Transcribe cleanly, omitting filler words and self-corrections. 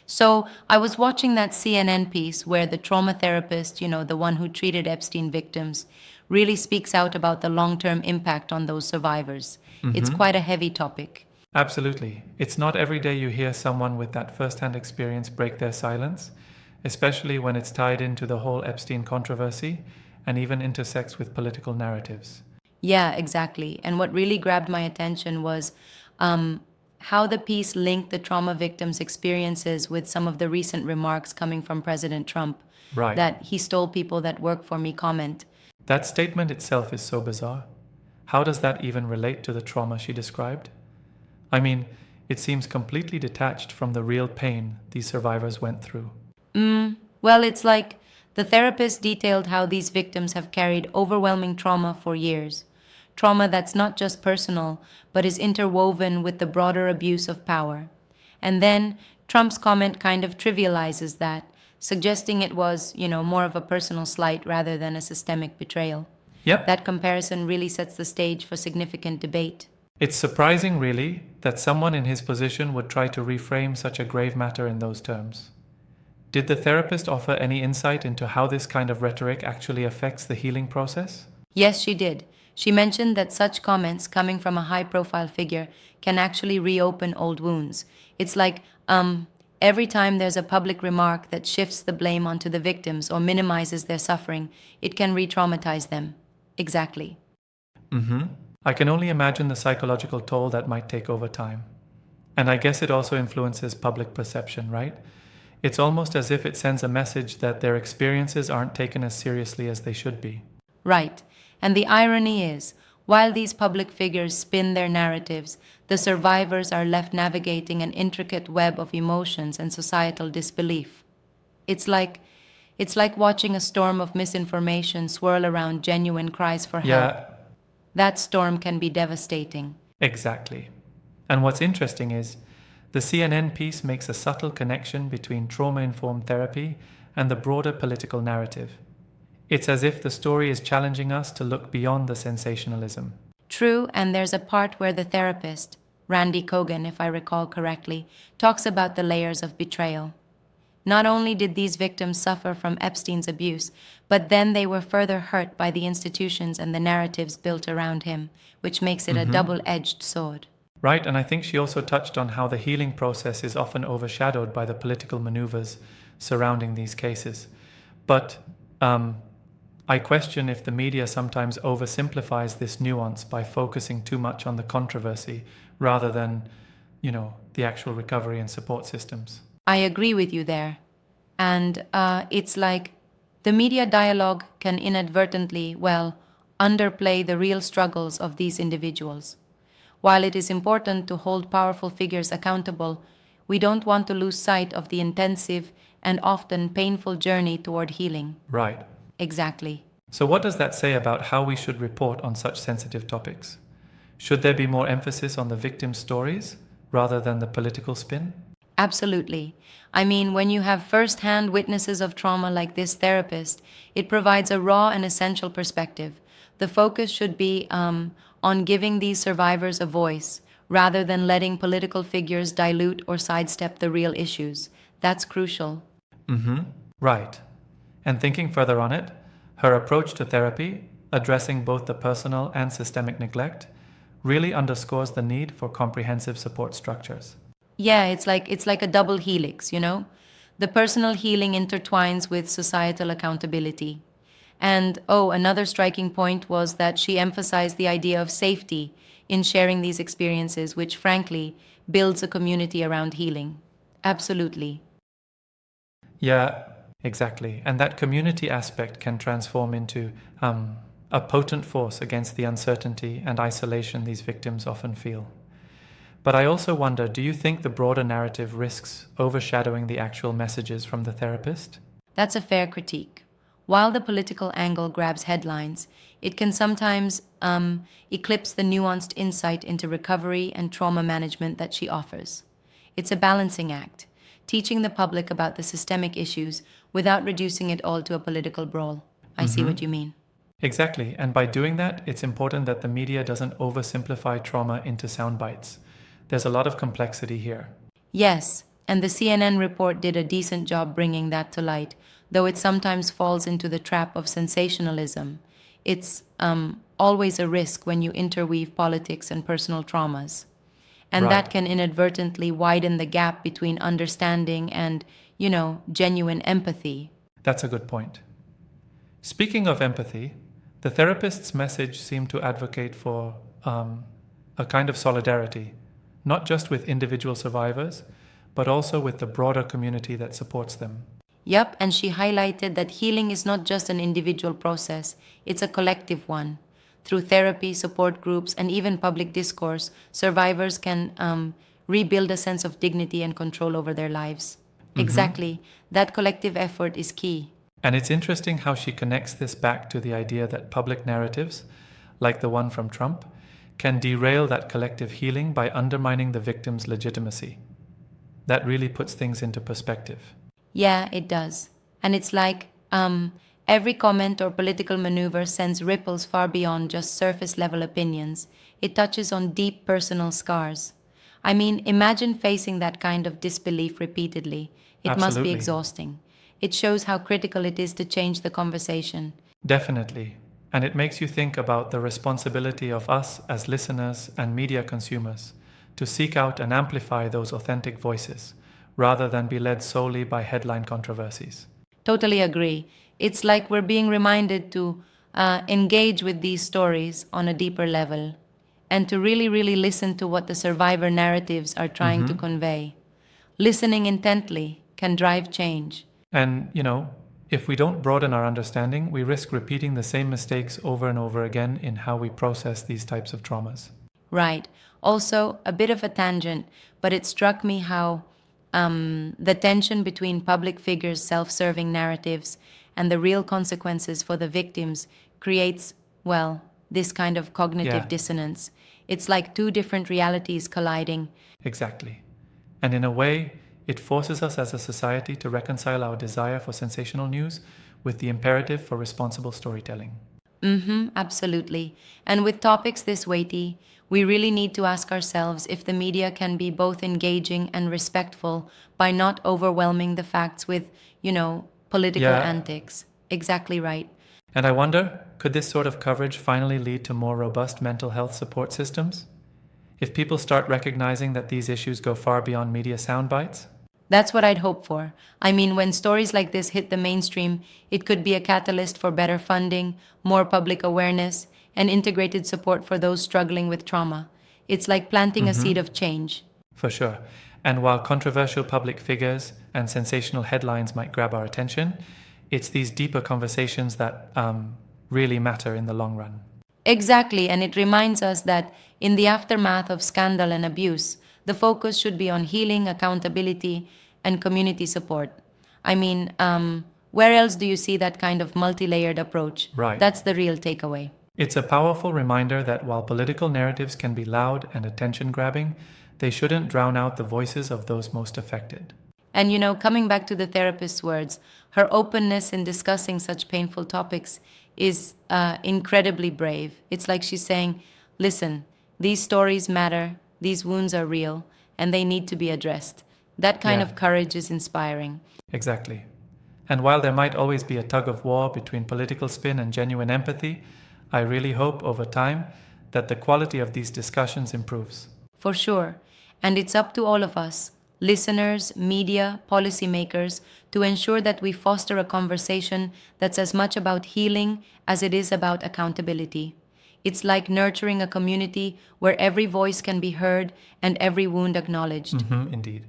So I was watching that CNN piece where the trauma therapist, the one who treated Epstein victims, really speaks out about the long term impact on those survivors. It's Mm-hmm. quite a heavy topic. Absolutely. It's not every day you hear someone with that first-hand experience break their silence, especially when it's tied into the whole Epstein controversy and even intersects with political narratives. Yeah, exactly. And what really grabbed my attention was um, how the piece linked the trauma victims' experiences with some of the recent remarks coming from President Trump Right. that he stole people that work for me comment. That statement itself is so bizarre. How does that even relate to the trauma she described? I mean, it seems completely detached from the real pain these survivors went through. Well, it's like the therapist detailed how these victims have carried overwhelming trauma for years. Trauma that's not just personal, but is interwoven with the broader abuse of power. And then Trump's comment kind of trivializes that, suggesting it was, more of a personal slight rather than a systemic betrayal. Yep, That comparison really sets the stage for significant debate. it's surprising, really, that someone in his position would try to reframe such a grave matter in those terms. Did the therapist offer any insight into how this kind of rhetoric actually affects the healing process? Yes, she did. She mentioned that such comments coming from a high profile figure can actually reopen old wounds. It's like, every time there's a public remark that shifts the blame onto the victims or minimizes their suffering, it can re traumatize them. Exactly. Mm-hmm. I can only imagine the psychological toll that might take over time. And I guess it also influences public perception, right? It's almost as if it sends a message that their experiences aren't taken as seriously as they should be. Right. And the irony is, while these public figures spin their narratives, the survivors are left navigating an intricate web of emotions and societal disbelief. It's like it's like watching a storm of misinformation swirl around genuine cries for help. Yeah, That storm can be devastating. exactly. And what's interesting is the CNN piece makes a subtle connection between trauma informed therapy and the broader political narrative. It's as if the story is challenging us to look beyond the sensationalism. True, and there's a part where the therapist, Randy Kogan, if I recall correctly, talks about the layers of betrayal. Not only did these victims suffer from Epstein's abuse, but then they were further hurt by the institutions and the narratives built around him, which makes it a double edged sword. Right, and I think she also touched on how the healing process is often overshadowed by the political maneuvers surrounding these cases. But I question if the media sometimes oversimplifies this nuance by focusing too much on the controversy rather than, the actual recovery and support systems. I agree with you there. And it's like the media dialogue can inadvertently, underplay the real struggles of these individuals. While it is important to hold powerful figures accountable, we don't want to lose sight of the intensive and often painful journey toward healing. Right. Exactly. So, what does that say about how we should report on such sensitive topics? Should there be more emphasis on the victims' stories rather than the political spin? Absolutely. I mean, when you have first hand witnesses of trauma like this therapist, it provides a raw and essential perspective. The focus should be on giving these survivors a voice rather than letting political figures dilute or sidestep the real issues. That's crucial. Mm-hmm. Right. And thinking further on it, her approach to therapy, addressing both the personal and systemic neglect, really underscores the need for comprehensive support structures. Yeah, it's like a double helix. The personal healing intertwines with societal accountability. And another striking point was that she emphasized the idea of safety in sharing these experiences, which frankly builds a community around healing. Absolutely. Yeah, exactly. And that community aspect can transform into a potent force against the uncertainty and isolation these victims often feel. But I also wonder, do you think the broader narrative risks overshadowing the actual messages from the therapist? That's a fair critique. While the political angle grabs headlines, it can sometimes eclipse the nuanced insight into recovery and trauma management that she offers. It's a balancing act, teaching the public about the systemic issues without reducing it all to a political brawl. I see what you mean. Exactly. And by doing that, it's important that the media doesn't oversimplify trauma into sound bites. There's a lot of complexity here. Yes, and the CNN report did a decent job bringing that to light, though it sometimes falls into the trap of sensationalism. It's always a risk when you interweave politics and personal traumas. And that Right. can inadvertently widen the gap between understanding and, genuine empathy. That's a good point. Speaking of empathy, the therapist's message seemed to advocate for a kind of solidarity, not just with individual survivors, but also with the broader community that supports them. Yep, and she highlighted that healing is not just an individual process, it's a collective one. Through therapy, support groups, and even public discourse, survivors can rebuild a sense of dignity and control over their lives. Exactly, that collective effort is key. And it's interesting how she connects this back to the idea that public narratives, like the one from Trump, can derail that collective healing by undermining the victim's legitimacy. That really puts things into perspective. Yeah, it does. And it's like every comment or political maneuver sends ripples far beyond just surface level opinions. It touches on deep personal scars. I mean, imagine facing that kind of disbelief repeatedly. It must be Absolutely. exhausting. It shows how critical it is to change the conversation. Definitely. And it makes you think about the responsibility of us as listeners and media consumers to seek out and amplify those authentic voices, rather than be led solely by headline controversies. Totally agree. It's like we're being reminded to engage with these stories on a deeper level and to really, really listen to what the survivor narratives are trying to convey. Listening intently can drive change. And, if we don't broaden our understanding, we risk repeating the same mistakes over and over again in how we process these types of traumas. Right. Also, a bit of a tangent, but it struck me how the tension between public figures' self serving narratives and the real consequences for the victims creates, well, this kind of cognitive Yeah. dissonance. It's like two different realities colliding. Exactly. And in a way, it forces us as a society to reconcile our desire for sensational news with the imperative for responsible storytelling. Absolutely. And with topics this weighty, we really need to ask ourselves if the media can be both engaging and respectful by not overwhelming the facts with, political Yeah. antics. Exactly right. And I wonder, could this sort of coverage finally lead to more robust mental health support systems? If people start recognizing that these issues go far beyond media sound bites? That's what I'd hope for. I mean, when stories like this hit the mainstream, it could be a catalyst for better funding, more public awareness, and integrated support for those struggling with trauma. It's like planting a seed of change. For sure. And while controversial public figures and sensational headlines might grab our attention, it's these deeper conversations that really matter in the long run. Exactly, and it reminds us that in the aftermath of scandal and abuse, the focus should be on healing, accountability, and community support. I mean, where else do you see that kind of multi-layered approach? Right. That's the real takeaway. It's a powerful reminder that while political narratives can be loud and attention-grabbing, they shouldn't drown out the voices of those most affected. And coming back to the therapist's words, her openness in discussing such painful topics is incredibly brave. It's like she's saying, listen, these stories matter, these wounds are real, and they need to be addressed. That kind Yeah. of courage is inspiring. Exactly. And while there might always be a tug of war between political spin and genuine empathy, I really hope over time that the quality of these discussions improves. For sure. And it's up to all of us, listeners, media, policymakers, to ensure that we foster a conversation that's as much about healing as it is about accountability. It's like nurturing a community where every voice can be heard and every wound acknowledged. Indeed.